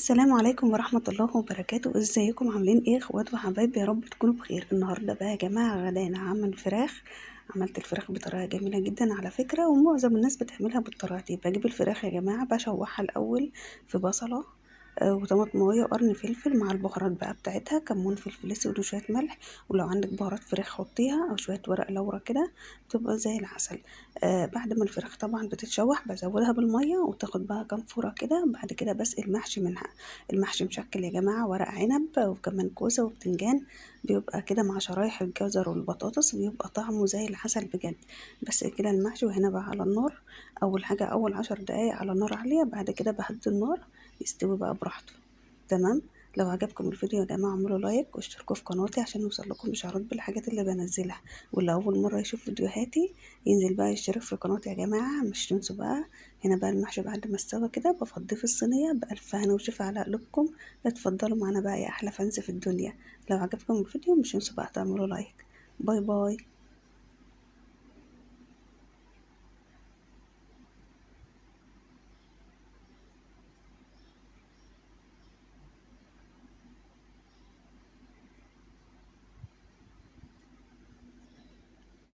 السلام عليكم ورحمة الله وبركاته. ازيكم عاملين ايه اخوات وحبايبي؟ يا رب تكونوا بخير. النهارده بقى يا جماعة غدانا هعمل فراخ. عملت الفراخ بطريقة جميلة جدا على فكرة، ومعظم الناس بتعملها بالطريقة دي. بجيب الفراخ يا جماعة بشوحها الأول في بصلة وطماطمايه وقرن فلفل مع البهارات بقى بتاعتها، كمون فلفل اسود وشوية ملح، ولو عندك بهارات فراخ حطيها او شوية ورق لورا كده بتبقى زي العسل. بعد ما الفراخ طبعا بتتشوح بزودها بالمية وتاخد بقى كام فورة كده. بعد كده بسقي المحشي منها. المحشي مشكل يا جماعة، ورق عنب وكمان كوسة وبتنجان، بيبقى كده مع شرايح الجزر والبطاطس، بيبقى طعمه زي العسل بجد. بس كده المحشي، وهنا بقى على النار اول حاجة اول 10 دقايق على نار عالية، بعد كده بهدي النار يستوي بقى براحته. تمام. لو عجبكم الفيديو يا جماعة اعملوا لايك واشتركوا في قناتي عشان يوصلكم اشعارات بالحاجات اللي بنزلها. واللي اول مرة يشوف فيديوهاتي ينزل بقى يشترك في قناتي يا جماعة، مش تنسوا بقى. هنا بقى المحشي بعد ما استوى كده بفضيه في الصينية بألف هنا وشفا على قلوبكم. اتفضلوا معانا بقى يا احلى فانز في الدنيا. لو عجبكم الفيديو مش تنسوا بقى تعملوا لايك. باي باي.